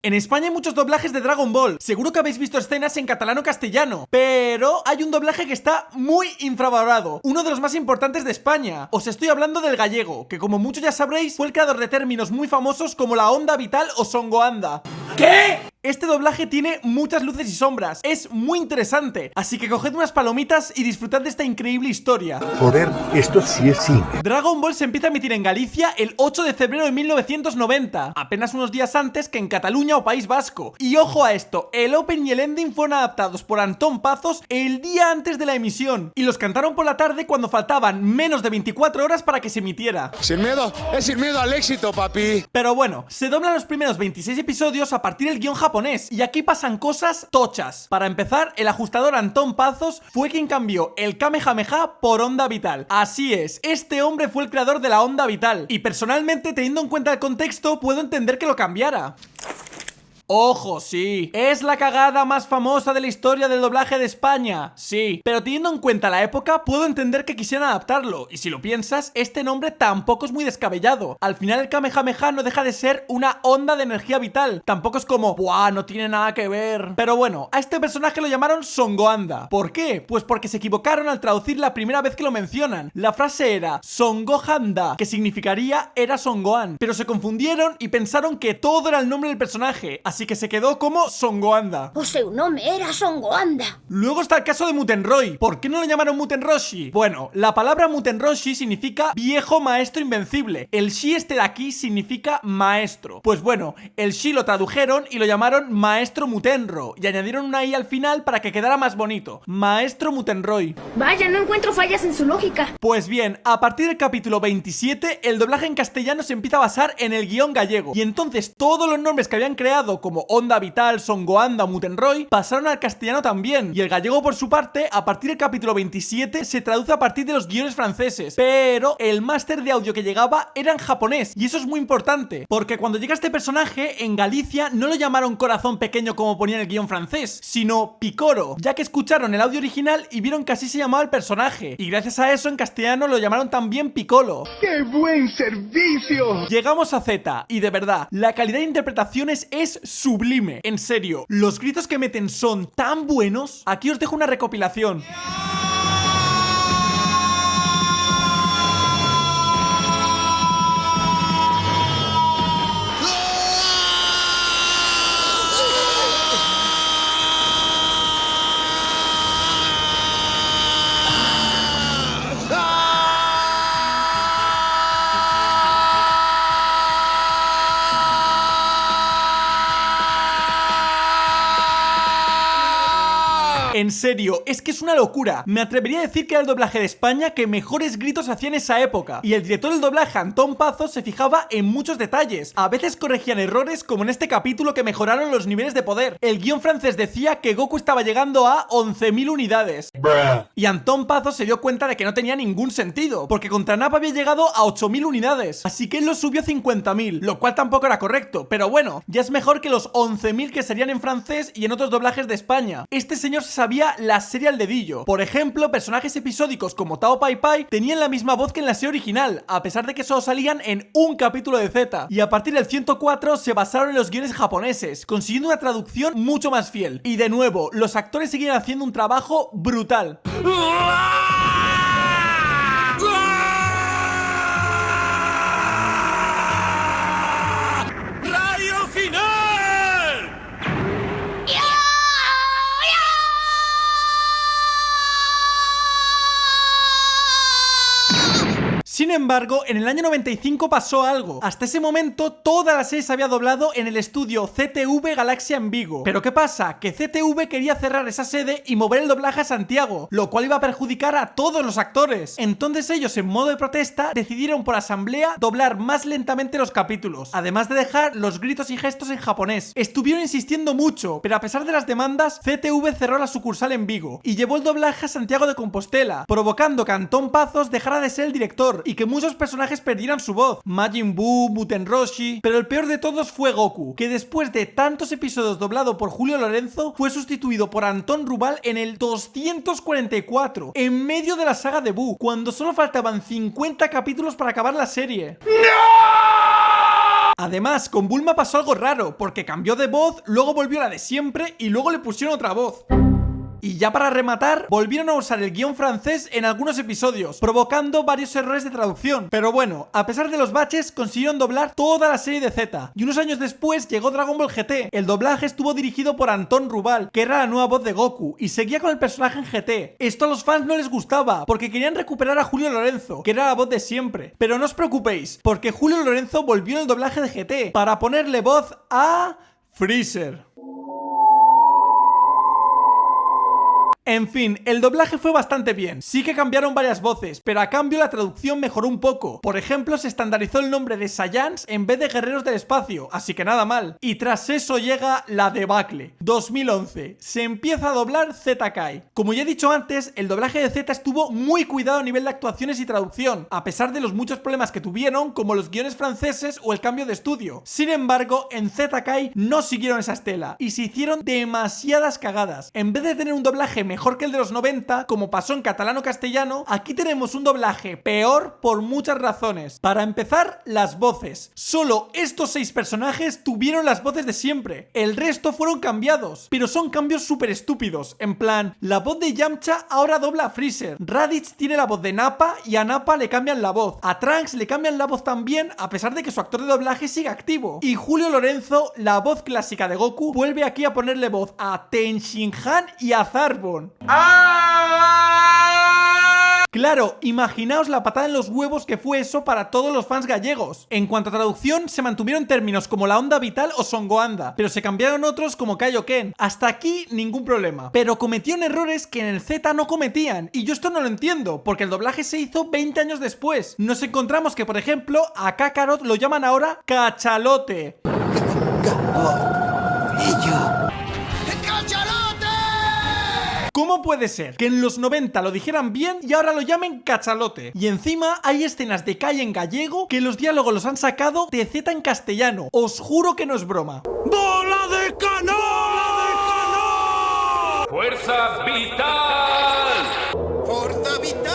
En España hay muchos doblajes de Dragon Ball. Seguro que habéis visto escenas en catalán o castellano, pero hay un doblaje que está muy infravalorado, uno de los más importantes de España. Os estoy hablando del gallego, que como muchos ya sabréis, fue el creador de términos muy famosos como la onda vital o songoanda. ¿Qué? Este doblaje tiene muchas luces y sombras, es muy interesante, así que coged unas palomitas y disfrutad de esta increíble historia. Joder, esto sí es cine. Dragon Ball se empieza a emitir en Galicia el 8 de febrero de 1990, apenas unos días antes que en Cataluña o País Vasco. Y ojo a esto, el open y el ending fueron adaptados por Antón Pazos el día antes de la emisión, y los cantaron por la tarde cuando faltaban menos de 24 horas para que se emitiera. Sin miedo, es sin miedo al éxito, papi. Pero bueno, se doblan los primeros 26 episodios a partir del guión japonés, y aquí pasan cosas tochas. Para empezar, el ajustador Antón Pazos fue quien cambió el Kamehameha por onda vital. Así es, este hombre fue el creador de la onda vital, y personalmente, teniendo en cuenta el contexto, puedo entender que lo cambiara. Ojo, sí, es la cagada más famosa de la historia del doblaje de España, sí, pero teniendo en cuenta la época, puedo entender que quisieran adaptarlo, y si lo piensas, este nombre tampoco es muy descabellado. Al final el Kamehameha no deja de ser una onda de energía vital, tampoco es como, ¡buah, no tiene nada que ver! Pero bueno, a este personaje lo llamaron Songoanda. ¿Por qué? Pues porque se equivocaron al traducir la primera vez que lo mencionan. La frase era Songohanda, que significaría era Songoan, pero se confundieron y pensaron que todo era el nombre del personaje, así que se quedó como Songoanda. O seu nome era Songoanda. Luego está el caso de Mutenroy. ¿Por qué no lo llamaron Mutenroshi? Bueno, la palabra Mutenroshi significa viejo maestro invencible. El shi este de aquí significa maestro. Pues bueno, el shi lo tradujeron y lo llamaron Maestro Mutenro, y añadieron una i al final para que quedara más bonito. Maestro Mutenroy. Vaya, no encuentro fallas en su lógica. Pues bien, a partir del capítulo 27, el doblaje en castellano se empieza a basar en el guión gallego, y entonces todos los nombres que habían creado como Onda Vital, Songoanda, Mutenroy pasaron al castellano también, y el gallego por su parte, a partir del capítulo 27, se traduce a partir de los guiones franceses, pero el máster de audio que llegaba era en japonés, y eso es muy importante, porque cuando llega este personaje, en Galicia no lo llamaron Corazón Pequeño como ponía en el guión francés, sino Picoro, ya que escucharon el audio original y vieron que así se llamaba el personaje, y gracias a eso en castellano lo llamaron también Piccolo. ¡Qué buen servicio! Llegamos a Z, y de verdad, la calidad de interpretaciones es sublime. En serio, los gritos que meten son tan buenos. Aquí os dejo una recopilación. En serio, es que es una locura. Me atrevería a decir que era el doblaje de España que mejores gritos hacía en esa época. Y el director del doblaje, Antón Pazos, se fijaba en muchos detalles. A veces corregían errores, como en este capítulo que mejoraron los niveles de poder. El guión francés decía que Goku estaba llegando a 11.000 unidades. Y Antón Pazos se dio cuenta de que no tenía ningún sentido, porque contra Nappa había llegado a 8.000 unidades. Así que él lo subió a 50.000, lo cual tampoco era correcto. Pero bueno, ya es mejor que los 11.000 que serían en francés y en otros doblajes de España. Este señor se sabía la serie al dedillo. Por ejemplo, personajes episódicos como Tao Pai Pai tenían la misma voz que en la serie original, a pesar de que solo salían en un capítulo de Z. Y a partir del 104 se basaron en los guiones japoneses, consiguiendo una traducción mucho más fiel. Y de nuevo, los actores seguían haciendo un trabajo brutal. ¡Rayo final! Sin embargo, en el año 95 pasó algo. Hasta ese momento, toda la serie se había doblado en el estudio CTV Galaxia en Vigo. Pero ¿qué pasa? Que CTV quería cerrar esa sede y mover el doblaje a Santiago, lo cual iba a perjudicar a todos los actores. Entonces ellos, en modo de protesta, decidieron por asamblea doblar más lentamente los capítulos, además de dejar los gritos y gestos en japonés. Estuvieron insistiendo mucho, pero a pesar de las demandas, CTV cerró la sucursal en Vigo y llevó el doblaje a Santiago de Compostela, provocando que Antón Pazos dejara de ser el director y que muchos personajes perdieran su voz, Majin Buu, Mutenroshi, pero el peor de todos fue Goku, que después de tantos episodios doblado por Julio Lorenzo, fue sustituido por Antón Rubal en el 244, en medio de la saga de Buu, cuando solo faltaban 50 capítulos para acabar la serie. ¡No! Además, con Bulma pasó algo raro, porque cambió de voz, luego volvió a la de siempre y luego le pusieron otra voz. Y ya para rematar, volvieron a usar el guión francés en algunos episodios, provocando varios errores de traducción. Pero bueno, a pesar de los baches, consiguieron doblar toda la serie de Z. Y unos años después llegó Dragon Ball GT. El doblaje estuvo dirigido por Antón Rubal, que era la nueva voz de Goku, y seguía con el personaje en GT. Esto a los fans no les gustaba, porque querían recuperar a Julio Lorenzo, que era la voz de siempre. Pero no os preocupéis, porque Julio Lorenzo volvió en el doblaje de GT, para ponerle voz a Freezer. En fin, el doblaje fue bastante bien. Sí que cambiaron varias voces, pero a cambio la traducción mejoró un poco. Por ejemplo, se estandarizó el nombre de Saiyans en vez de Guerreros del Espacio, así que nada mal. Y tras eso llega la debacle. 2011. Se empieza a doblar Z Kai. Como ya he dicho antes, el doblaje de Z estuvo muy cuidado a nivel de actuaciones y traducción, a pesar de los muchos problemas que tuvieron, como los guiones franceses o el cambio de estudio. Sin embargo, en Z Kai no siguieron esa estela y se hicieron demasiadas cagadas. En vez de tener un doblaje mejor que el de los 90, como pasó en catalán o castellano, aquí tenemos un doblaje peor por muchas razones. Para empezar, las voces. Solo estos 6 personajes tuvieron las voces de siempre. El resto fueron cambiados, pero son cambios súper estúpidos. En plan, la voz de Yamcha ahora dobla a Freezer. Raditz tiene la voz de Nappa y a Nappa le cambian la voz. A Trunks le cambian la voz también, a pesar de que su actor de doblaje sigue activo. Y Julio Lorenzo, la voz clásica de Goku, vuelve aquí a ponerle voz a Ten Shin Han y a Zarbon. Claro, imaginaos la patada en los huevos que fue eso para todos los fans gallegos. En cuanto a traducción, se mantuvieron términos como la onda vital o Songoanda, pero se cambiaron otros como Kaioken. Hasta aquí ningún problema. Pero cometieron errores que en el Z no cometían, y yo esto no lo entiendo, porque el doblaje se hizo 20 años después. Nos encontramos que, por ejemplo, a Kakarot lo llaman ahora Cachalote. ¿Cómo puede ser que en los 90 lo dijeran bien y ahora lo llamen cachalote? Y encima hay escenas de Kai en gallego que los diálogos los han sacado de Z en castellano. Os juro que no es broma. ¡Bola de canón! ¡Fuerza vital! ¡Fuerza vital!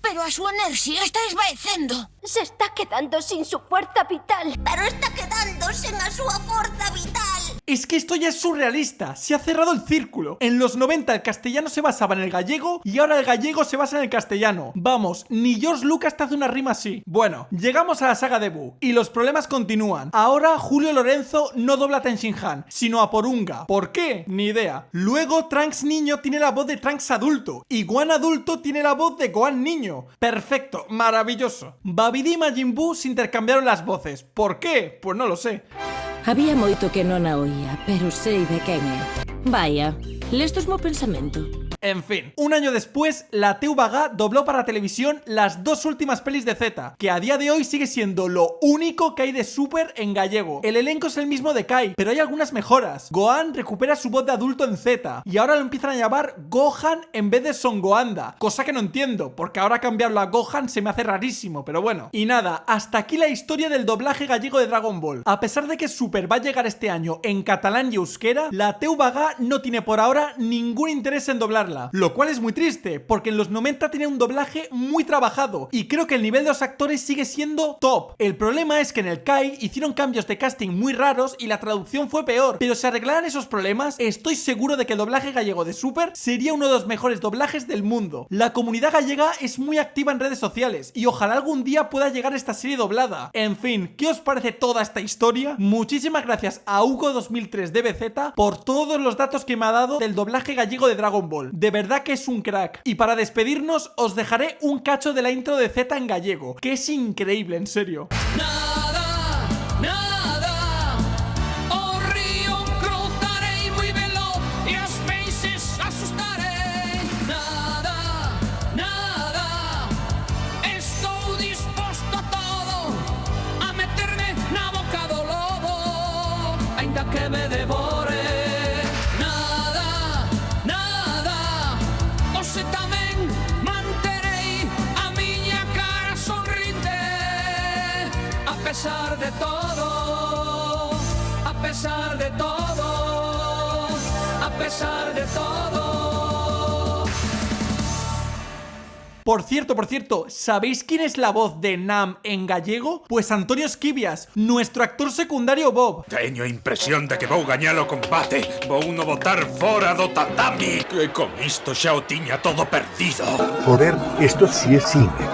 Pero a su energía está esvaeciendo. Se está quedando sin su fuerza vital. Pero está quedando sin a su fuerza vital. Es que esto ya es surrealista, se ha cerrado el círculo. En los 90 el castellano se basaba en el gallego y ahora el gallego se basa en el castellano. Vamos, ni George Lucas te hace una rima así. Bueno, llegamos a la saga de Buu y los problemas continúan. Ahora Julio Lorenzo no dobla a Ten Shin Han, sino a Porunga. ¿Por qué? Ni idea. Luego Trunks niño tiene la voz de Trunks adulto y Gohan adulto tiene la voz de Gohan niño. Perfecto, maravilloso. Babidi y Majin Buu se intercambiaron las voces. ¿Por qué? Pues no lo sé. Había moito que non a oía, pero sei de quen é. Vaya, lestos mo pensamento. En fin, un año después, la TV dobló para televisión las 2 últimas pelis de Z, que a día de hoy sigue siendo lo único que hay de Super en gallego. El elenco es el mismo de Kai, pero hay algunas mejoras. Gohan recupera su voz de adulto en Z, y ahora lo empiezan a llamar Gohan en vez de Songoanda, cosa que no entiendo, porque ahora cambiarlo a Gohan se me hace rarísimo, pero bueno. Y nada, hasta aquí la historia del doblaje gallego de Dragon Ball. A pesar de que Super va a llegar este año en catalán y euskera, la TV no tiene por ahora ningún interés en doblarla. Lo cual es muy triste, porque en los 90 tenía un doblaje muy trabajado y creo que el nivel de los actores sigue siendo top. El problema es que en el Kai hicieron cambios de casting muy raros y la traducción fue peor, pero si arreglaran esos problemas, estoy seguro de que el doblaje gallego de Super sería uno de los mejores doblajes del mundo. La comunidad gallega es muy activa en redes sociales y ojalá algún día pueda llegar esta serie doblada. En fin, ¿qué os parece toda esta historia? Muchísimas gracias a Hugo2003 DBZ por todos los datos que me ha dado del doblaje gallego de Dragon Ball. De verdad que es un crack. Y para despedirnos os dejaré un cacho de la intro de Z en gallego, que es increíble, en serio. Nada, nada, o río cruzaré muy veloz y os peixes asustaré. Nada, nada, estou disposto a todo, a meterme na boca do lobo, ainda que me devore. A pesar de todo, a pesar de todo, a pesar de todo. Por cierto, ¿sabéis quién es la voz de Nam en gallego? Pues Antonio Esquivias, nuestro actor secundario Bob. Teño a impresión de que vou gañar o combate. Vou no botar fora do tatami. Que con isto xa o tiña todo perdido. Joder, esto sí es cine.